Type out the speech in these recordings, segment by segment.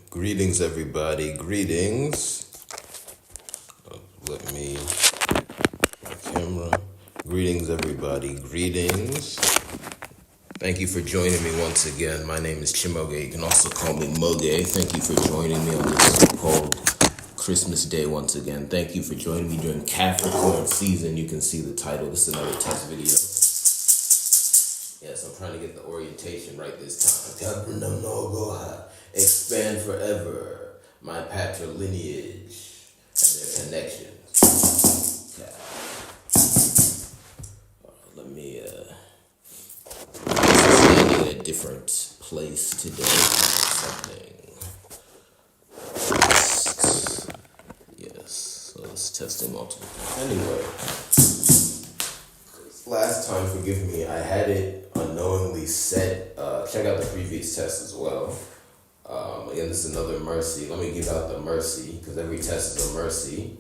Greetings, everybody. Greetings. Let me. My camera. Greetings, everybody. Greetings. Thank you for joining me once again. My name is Chimoge. You can also call me Moge. Thank you for joining me on this so-called Christmas Day once again. Thank you for joining me during Capricorn season. You can see the title. This is another test video. Yes, I'm trying to get the orientation right this time. Expand forever. My patrilineage and their connections. Okay. Let me standing in a different place today. Something. Yes. So it's testing multiple things. Anyway. Last time, forgive me, I had it unknowingly set. Check out the previous test as well. Again, this is another mercy. Let me give out the mercy because every test is a mercy.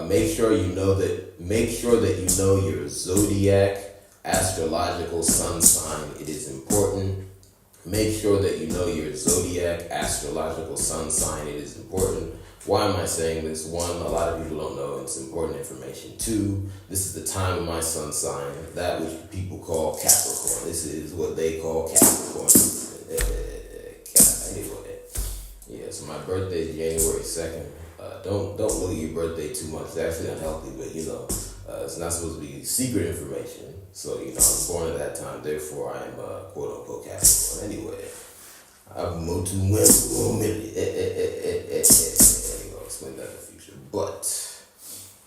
Make sure you know your zodiac, astrological sun sign. It is important. Make sure that you know your zodiac, astrological sun sign. It is important. Why am I saying this? One, a lot of people don't know, it's important information. Two, this is the time of my sun sign, that which people call Capricorn. This is what they call Capricorn. Anyway, yeah, so my birthday is January 2nd. Don't look at your birthday too much. It's actually unhealthy, but it's not supposed to be secret information. So, I'm born at that time, therefore I am quote unquote Capricorn. Anyway, I'm Motu explain that in the future. But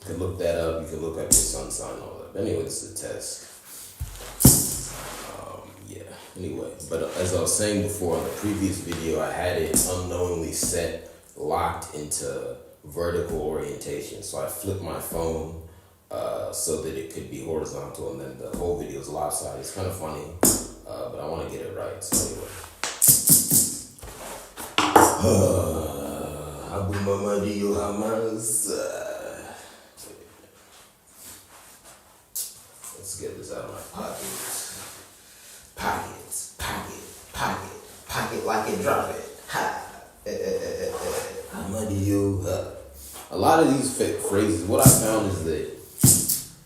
you can look that up. You can look up your sun sign and all that. Anyway, this is a test. Anyway, but as I was saying before in the previous video, I had it unknowingly locked into vertical orientation. So I flipped my phone so that it could be horizontal, and then the whole video is lopsided. It's kind of funny, but I want to get it right. So anyway. Let's get this out of my pockets. Pocket like it, drop it. Ha. A lot of these phrases, what I found is that,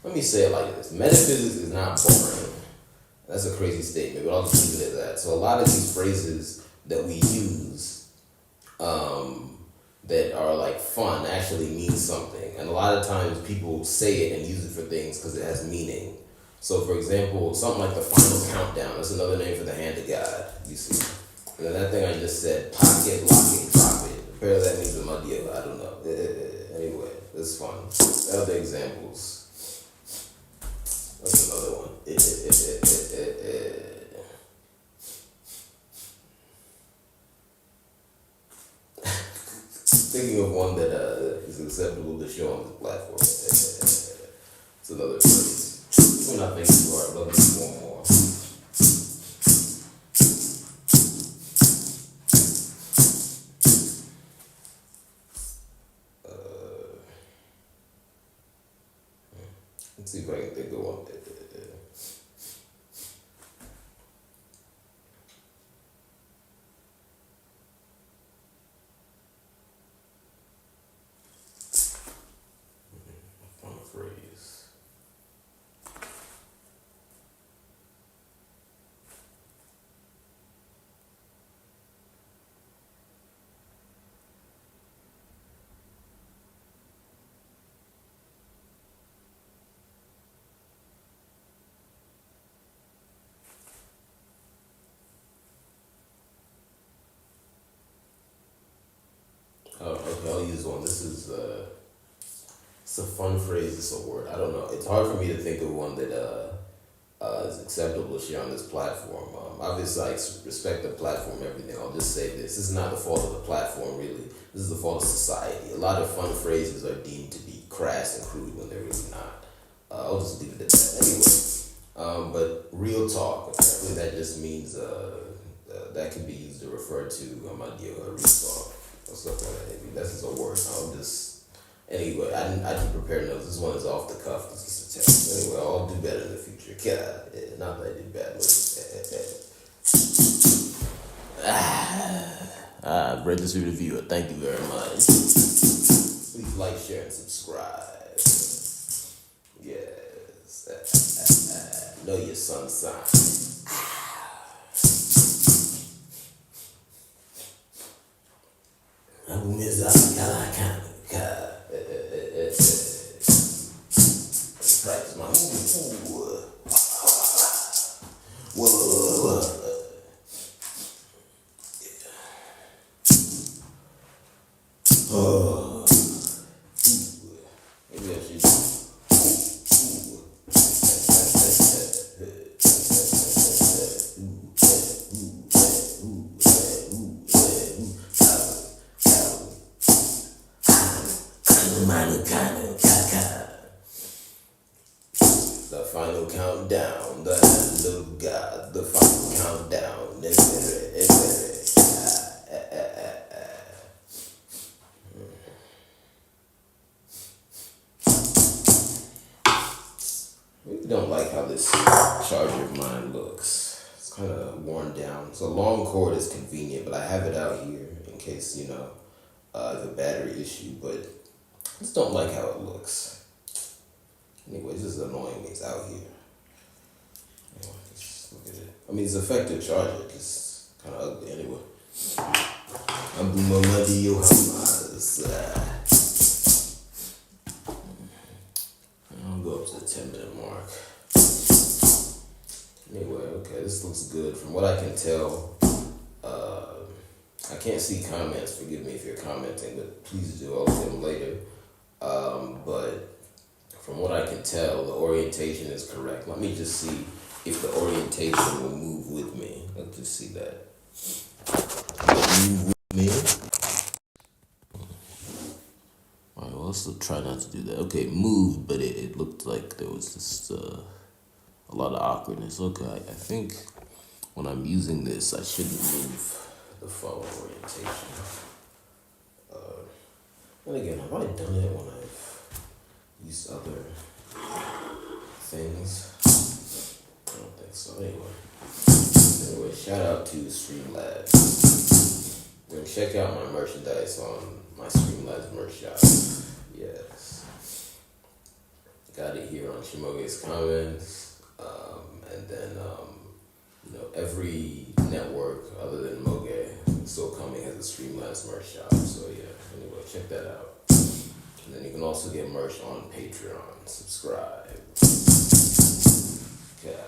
let me say it like this: metaphysics is not boring. That's a crazy statement, but I'll just leave it at that. So a lot of these phrases that we use, that are like fun, actually mean something. And a lot of times people say it and use it for things because it has meaning. So for example, something like the final countdown, that's another name for the hand of God, you see. And then that thing I just said, pocket, lock it, drop it. Apparently that means a madia, I don't know. Anyway, it's fun. Other examples. That's another one. Thinking of one that is acceptable to show on this platform. It's another phrase. We're not thinking too hard, but let's do one more. Let's see if I can think of one. Fun phrase. Oh, okay, I'll use one. This is it's a fun phrase. It's a word. I don't know. It's hard for me to think of one that is acceptable to share on this platform. Obviously, I respect the platform, everything. I'll just say this is not the fault of the platform, really. This is the fault of society. A lot of fun phrases are deemed to be crass and crude when they're really not. I'll just leave it at that. Anyway, but real talk, apparently that just means that can be used to refer to my deal or real talk. Or stuff like that. Maybe that's just a word. Anyway, I didn't prepare notes. This one is off the cuff. This is a test. Anyway, I'll do better in the future. Not that I did bad. Registered viewer, thank you very much. Please like, share, and subscribe. Yes. Know your sun sign. Practice my maybe I should. The final countdown, the hand of God, the final countdown. I really don't like how this charger of mine looks. It's kind of worn down. So long cord is convenient, but I have it out here in case, the battery issue, but I just don't like how it looks. Anyway, this is annoying me. It's out here. Just look at it. I mean, it's effective charger. It's kind of ugly anyway. I'm Boomadio Hamas. I'll go up to the 10-minute mark. Anyway, okay, this looks good. From what I can tell, I can't see comments. Forgive me if you're commenting, but please do. I'll see them later. But from what I can tell, the orientation is correct. Let me just see if the orientation will move with me. Let's just see that. Move with me. Alright, well, let's still try not to do that. Okay, moved, but it looked like there was just a lot of awkwardness. Okay, I think when I'm using this, I shouldn't move the phone orientation. And again, have I done it when I've used other things? I don't think so. Anyway, shout out to Streamlabs. Go check out my merchandise on my Streamlabs merch shop. Yes. Got it here on Shimoge's Comments. And then, every network other than Moge still coming has a Streamlabs merch shop. So yeah, anyway, check that out. And then you can also get merch on Patreon. Subscribe. Okay.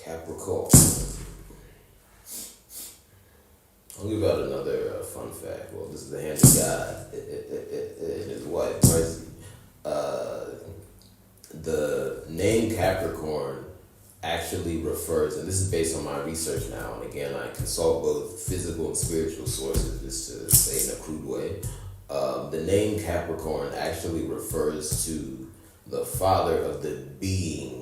Capricorn. I'll give out another fun fact. Well, this is the hand of God and his wife, Mercy. The name Capricorn actually refers, and this is based on my research now, and again, I consult both physical and spiritual sources, just to say in a crude way. The name Capricorn actually refers to the father of the being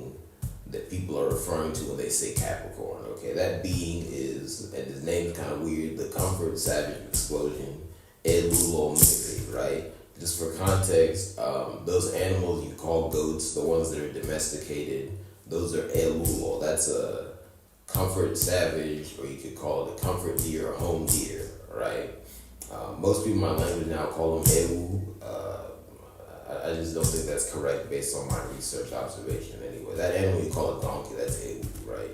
that people are referring to when they say Capricorn. Okay, that being is, and his name is kind of weird, the Comfort Savage Explosion, Elulo Miri, right? Just for context, those animals you call goats, the ones that are domesticated, those are Elulo. That's a Comfort Savage, or you could call it a Comfort Deer or Home Deer, right? Most people in my language now call them Elu. I just don't think that's correct based on my research observation anyway. That animal you call a donkey, that's Ewu, right?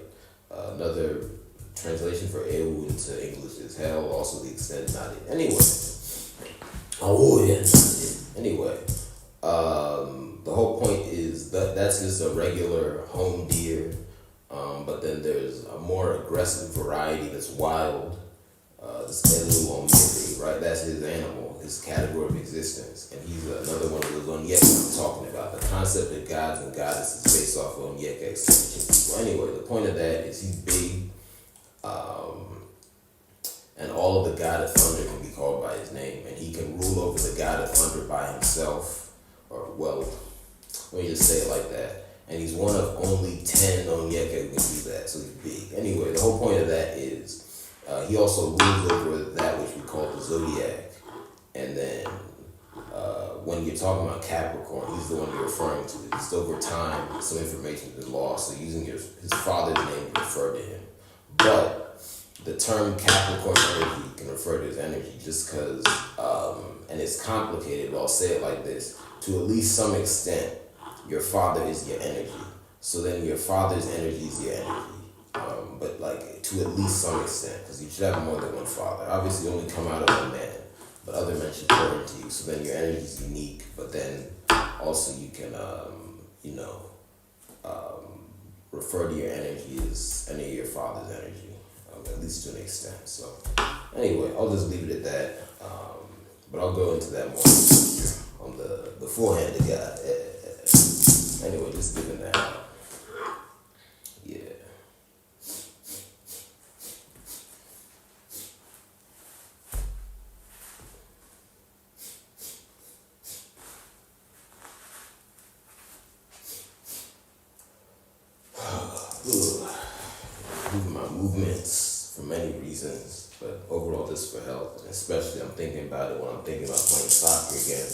Another translation for Ewu into English is hell, also the extended not it. Anyway. Oh, yeah. Anyway. The whole point is that that's just a regular home deer, but then there's a more aggressive variety that's wild. This Elu on Miri, right? That's his animal, his category of existence. And he's another one of those Onyeka I'm talking about. The concept of gods and goddesses is based off of Onyeka extinction people. Anyway, the point of that is he's big, and all of the god of thunder can be called by his name, and he can rule over the god of thunder by himself, or well, let me just say it like that. And he's one of only 10 Onyeka who can do that, so he's big. Anyway, the whole point of that is he also rules over that which we call the Zodiac. And then when you're talking about Capricorn, he's the one you're referring to. Just over time, some information has been lost, so using his father's name to refer to him. But the term Capricorn energy can refer to his energy just because, and it's complicated, but I'll say it like this. To at least some extent, your father is your energy. So then your father's energy is your energy. But like to at least some extent, because you should have more than one father. Obviously, you only come out of one man, but other men should pour into you. So then your energy is unique, but then also you can, refer to your energy as any of your father's energy, at least to an extent. So anyway, I'll just leave it at that. But I'll go into that more on the full-handed guy. Anyway, just giving that out. Yeah. Moving my movements for many reasons, but overall just for health, and especially I'm thinking about it when I'm thinking about playing soccer again.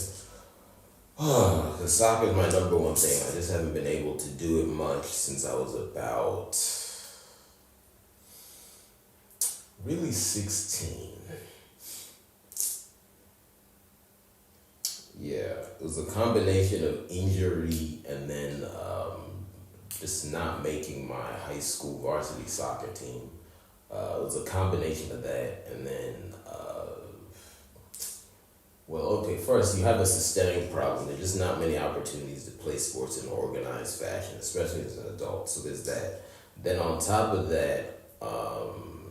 Because soccer is my number one thing. I just haven't been able to do it much since I was about really 16. Yeah, it was a combination of injury and then just not making my high school varsity soccer team. It was a combination of that, and then, first you have a systemic problem. There's just not many opportunities to play sports in an organized fashion, especially as an adult, so there's that. Then on top of that, and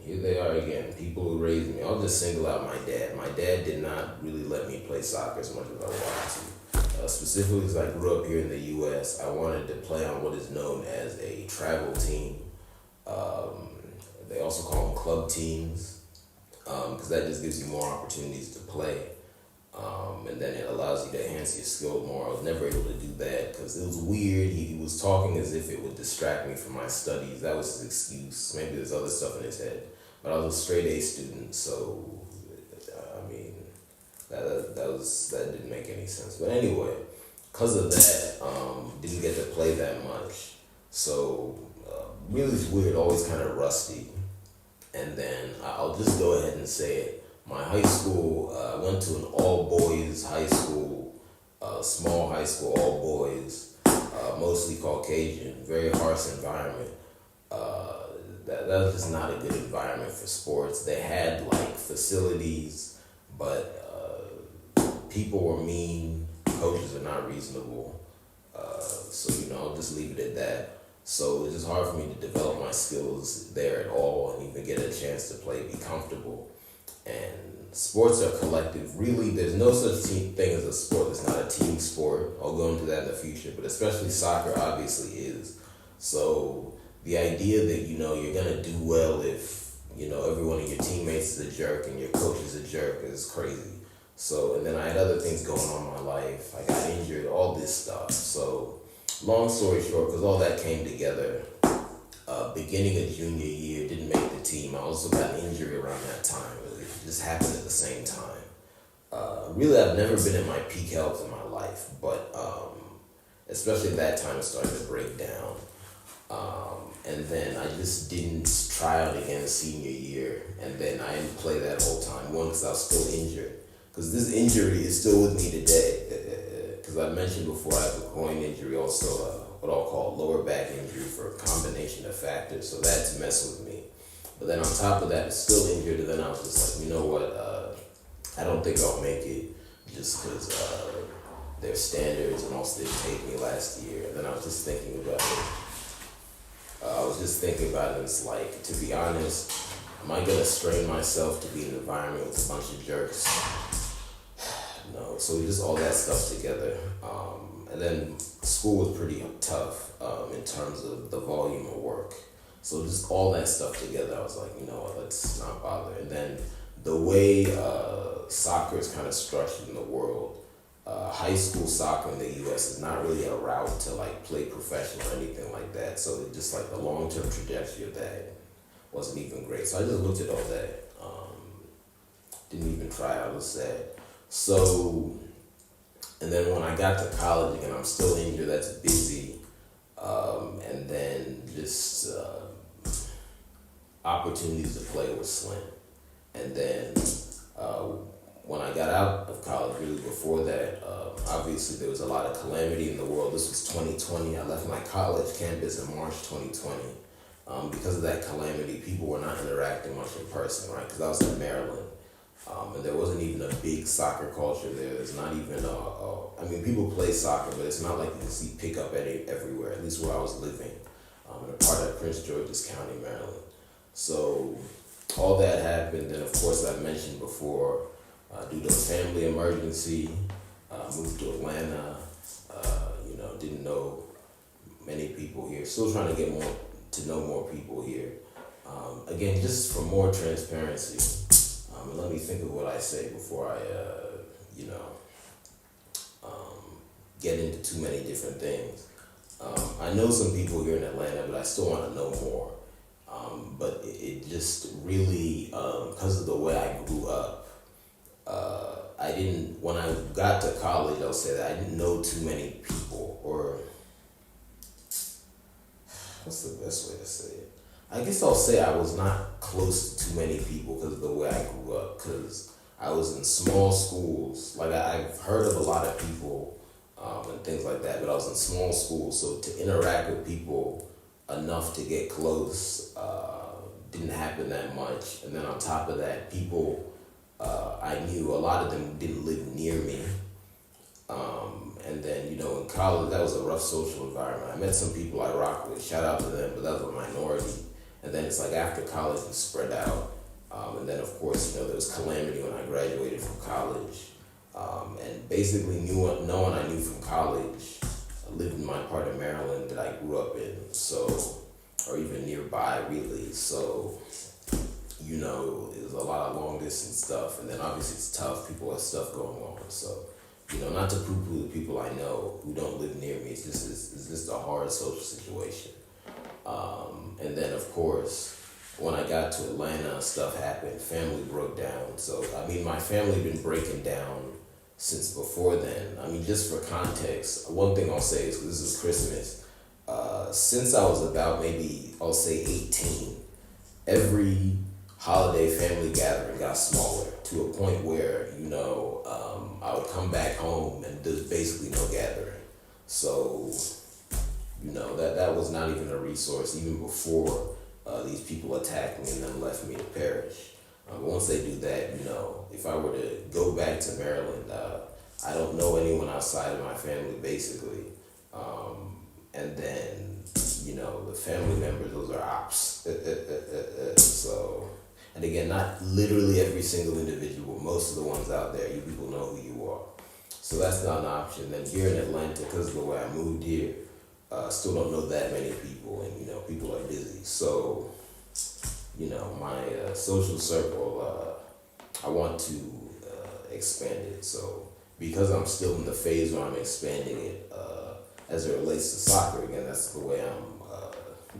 here they are again, people who raised me. I'll just single out my dad. My dad did not really let me play soccer as much as I wanted to. Specifically because I grew up here in the U.S., I wanted to play on what is known as a travel team. They also call them club teams, because that just gives you more opportunities to play. And then it allows you to enhance your skills more. I was never able to do that because it was weird. He was talking as if it would distract me from my studies. That was his excuse. Maybe there's other stuff in his head. But I was a straight A student, so that didn't make any sense. But anyway, because of that, didn't get to play that much. So really weird, always kind of rusty. And then I'll just go ahead and say it. My high school, I went to an all-boys high school, small high school, all boys, mostly Caucasian, very harsh environment. That was just not a good environment for sports. They had like facilities, but people were mean, coaches are not reasonable. So I'll just leave it at that. So it's just hard for me to develop my skills there at all and even get a chance to play, be comfortable. And sports are collective. Really, there's no such thing as a sport that's not a team sport. I'll go into that in the future, but especially soccer obviously is. So the idea that, you're going to do well if, every one of your teammates is a jerk and your coach is a jerk is crazy. So, and then I had other things going on in my life. I got injured, all this stuff. So, long story short, because all that came together, beginning of junior year, didn't make the team. I also got an injury around that time. It just happened at the same time. Really, I've never been in my peak health in my life, but especially at that time, it started to break down. And then I just didn't try out again senior year, and then I didn't play that whole time. One, because I was still injured. Because this injury is still with me today. Because I mentioned before, I have a groin injury, also what I'll call lower back injury for a combination of factors. So that's messing with me. But then on top of that, it's still injured. And then I was just like, you know what? I don't think I'll make it just because their standards and also didn't take me last year. And then I was just thinking about it. And it's like, to be honest, am I going to strain myself to be in an environment with a bunch of jerks? No, so just all that stuff together. And then school was pretty tough in terms of the volume of work. So just all that stuff together, I was like, you know what, let's not bother. And then the way soccer is kind of structured in the world, high school soccer in the U.S. is not really a route to like play professional or anything like that. So it's just like the long-term trajectory of that. wasn't even great. So I just looked at all that. Didn't even try. I was sad. So, and then when I got to college again, I'm still in here. That's busy. And then just opportunities to play were slim. And then when I got out of college, really before that, obviously there was a lot of calamity in the world. This was 2020. I left my college campus in March 2020. Because of that calamity, people were not interacting much in person, right? Because I was in Maryland. And there wasn't even a big soccer culture there. There's not even I mean, people play soccer, but it's not like you can see pickup everywhere, at least where I was living, in a part of Prince George's County, Maryland. So all that happened, and of course I mentioned before, due to a family emergency, moved to Atlanta, didn't know many people here. Still trying to get to know more people here. Again, just for more transparency. And let me think of what I say before I, get into too many different things. I know some people here in Atlanta, but I still want to know more. But it just really, because of the way I grew up, when I got to college, I'll say that I didn't know too many people, or what's the best way to say it? I guess I'll say I was not close to too many people because of the way I grew up, because I was in small schools. Like I've heard of a lot of people and things like that, but I was in small schools, so to interact with people enough to get close didn't happen that much. And then on top of that, people I knew, a lot of them didn't live near me. And then, in college, that was a rough social environment. I met some people I rock with, shout out to them, but that was a minority. And then it's like after college, we spread out. And then, of course, there was calamity when I graduated from college. And basically, no one I knew from college lived in my part of Maryland that I grew up in, or even nearby, really. So, it was a lot of long distance stuff. And then obviously it's tough. People have stuff going on. So, not to poo-poo the people I know who don't live near me. It's just a hard social situation. And then, of course, when I got to Atlanta, stuff happened. Family broke down. So, my family been breaking down since before then. Just for context, one thing I'll say is, because this is Christmas, since I was about maybe, I'll say 18, every holiday family gathering got smaller to a point where, I would come back home and there's basically no gathering. So, that was not even a resource even before these people attacked me and then left me to perish. But once they do that, if I were to go back to Maryland, I don't know anyone outside of my family, basically. And then, the family members, those are ops. So, and again, not literally every single individual, most of the ones out there, you people know who you are. So that's not an option. Then here in Atlanta, because of the way I moved here, still don't know that many people, and people are busy. So, my social circle, I want to expand it. So because I'm still in the phase where I'm expanding it, as it relates to soccer, again, that's the way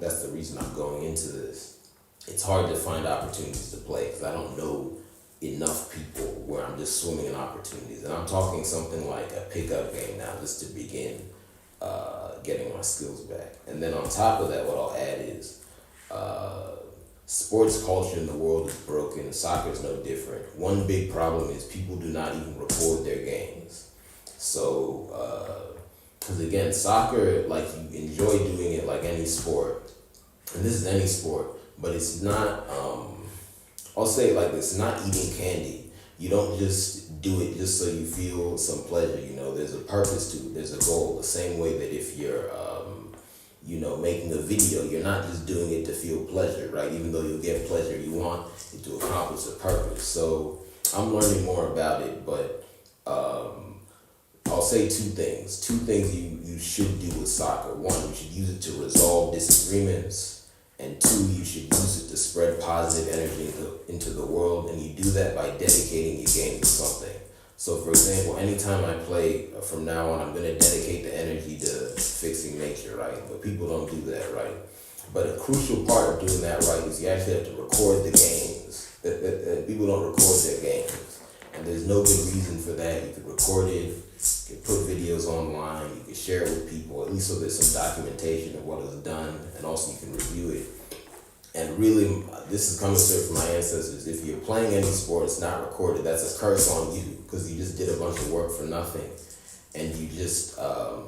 that's the reason I'm going into this. It's hard to find opportunities to play because I don't know enough people where I'm just swimming in opportunities. And I'm talking something like a pickup game now, just to begin getting my skills back. And then on top of that, what I'll add is sports culture in the world is broken. Soccer is no different. One big problem is people do not even record their games. So, because again, soccer, like, you enjoy doing it like any sport. And this is any sport, but it's not, I'll say it like this, it's not eating candy. You don't just do it just so you feel some pleasure, there's a purpose to it, there's a goal. The same way that if you're, making a video, you're not just doing it to feel pleasure, right? Even though you'll get pleasure, you want it to accomplish a purpose. So I'm learning more about it, but I'll say two things. Two things you should do with soccer. One, you should use it to resolve disagreements. And two, you should use it to spread positive energy into the world. And you do that by dedicating your game to something. So, for example, anytime I play from now on, I'm going to dedicate the energy to fixing nature, right? But people don't do that, right? But a crucial part of doing that right is you actually have to record the games. People don't record their games. And there's no good reason for that. You could record it, you could put videos online, you could share it with people, at least so there's some documentation of what was done, and also you can review it. And really, this is coming straight from my ancestors. If you're playing any sport, it's not recorded. That's a curse on you because you just did a bunch of work for nothing, and you just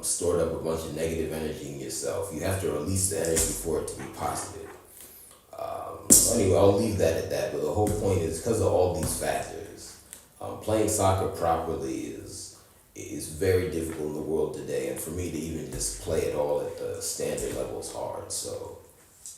stored up a bunch of negative energy in yourself. You have to release the energy for it to be positive. So anyway, I'll leave that at that. But the whole point is because of all these factors, playing soccer properly is very difficult in the world today. And for me to even just play it all at the standard level is hard. So.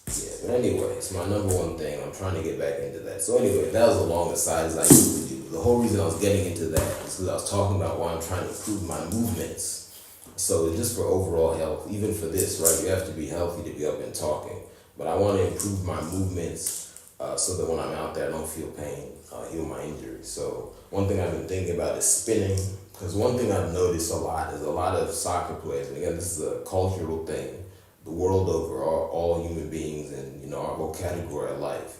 Yeah, but anyway, it's my number one thing. I'm trying to get back into that. So anyway, that was as long aside as I usually do. The whole reason I was getting into that is because I was talking about why I'm trying to improve my movements. So just for overall health, even for this, right, you have to be healthy to be up and talking. But I want to improve my movements so that when I'm out there, I don't feel pain, heal my injuries. So one thing I've been thinking about is spinning. Because one thing I've noticed a lot is a lot of soccer players, and again, this is a cultural thing, the world over, all human beings and our whole category of life,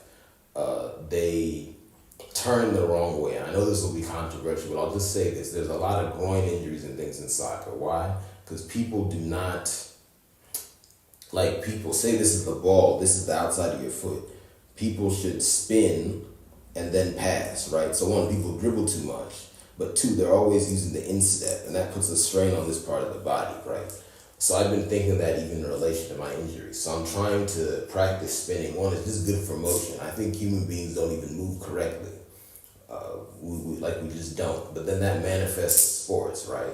they turn the wrong way. And I know this will be controversial, but I'll just say this: there's a lot of groin injuries and things in soccer. Why? Because people do not, like, people say this is the ball, this is the outside of your foot. People should spin and then pass, right? So one, people dribble too much, but two, they're always using the instep, and that puts a strain on this part of the body, right? So I've been thinking that even in relation to my injuries. So I'm trying to practice spinning. One, it's just good for motion. I think human beings don't even move correctly. We just don't. But then that manifests in sports, right?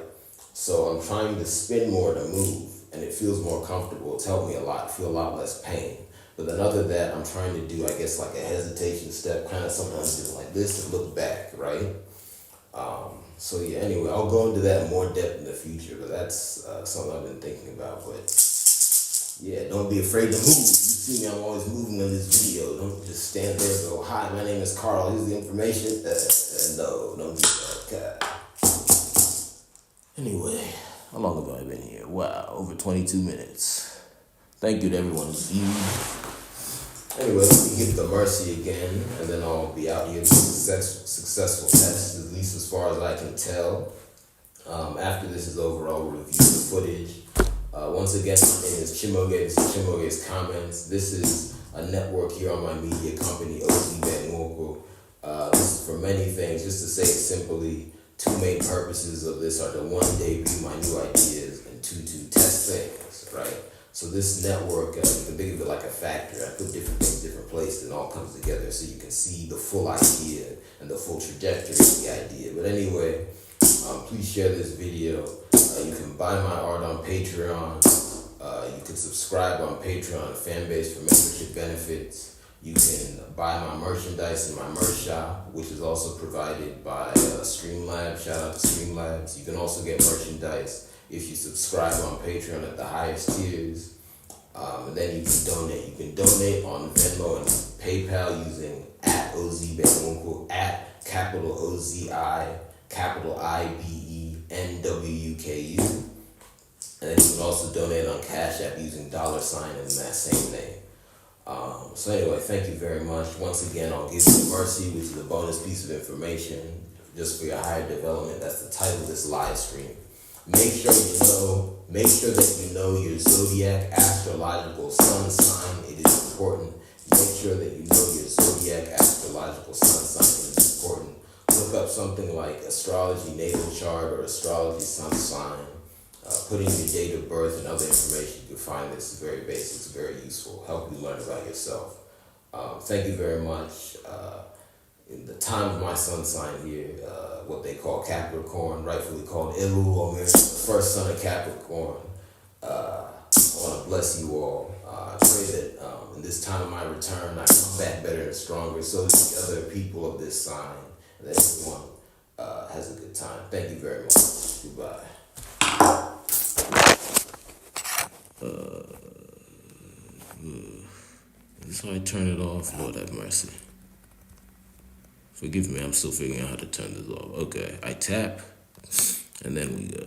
So I'm trying to spin more to move, and it feels more comfortable. It's helped me a lot. I feel a lot less pain. But then other than that, I'm trying to do, I guess, like a hesitation step, kind of sometimes do like this and look back, right? So yeah, anyway, I'll go into that in more depth in the future, but that's something I've been thinking about. But yeah, don't be afraid to move. You see me, I'm always moving in this video. Don't just stand there and go, "Hi, my name is Carl, here's the information." No, don't do that. God. Anyway, how long have I been here? Wow, over 22 minutes. Thank you to everyone who's viewed. Anyway, let me give the mercy again, and then I'll be out here doing successful tests, at least as far as I can tell. After this is over, I'll review the footage. Once again, my name is Chimoge. This is Chimoge's Comments. This is a network here on my media company, Zodiac. This is for many things. Just to say it simply, two main purposes of this are to one, debut my new ideas, and two, to test things, right? So this network, you can think of it like a factory. I put different things, different places, and it all comes together so you can see the full idea and the full trajectory of the idea. But anyway, please share this video. You can buy my art on Patreon. You can subscribe on Patreon, fan base for membership benefits. You can buy my merchandise in my merch shop, which is also provided by Streamlabs. Shout out to Streamlabs. You can also get merchandise if you subscribe on Patreon at the highest tiers. And then you can donate. You can donate on Venmo and PayPal using @OZBenwuku, capital OZI, capital IBENWUKU. And then you can also donate on Cash App using $ in that same name. So anyway, thank you very much. Once again, I'll give you Mercy, which is a bonus piece of information just for your higher development. That's the title of this live stream. Make sure that you know your zodiac, astrological sun sign. It is important. Make sure that you know your zodiac, astrological sun sign. It is important. Look up something like astrology natal chart or astrology sun sign. Put in your date of birth and other information. You can find this very basic. It's very useful. Help you learn about yourself. Thank you very much. In the time of my sun sign here, what they call Capricorn, rightfully called Elul Omer, the first son of Capricorn. I want to bless you all. I pray that in this time of my return, I come back better and stronger, so do the other people of this sign, and that everyone has a good time. Thank you very much. Goodbye. Is this how I turn it off? Lord have mercy. Forgive me, I'm still figuring out how to turn this off. Okay, I tap, and then we go.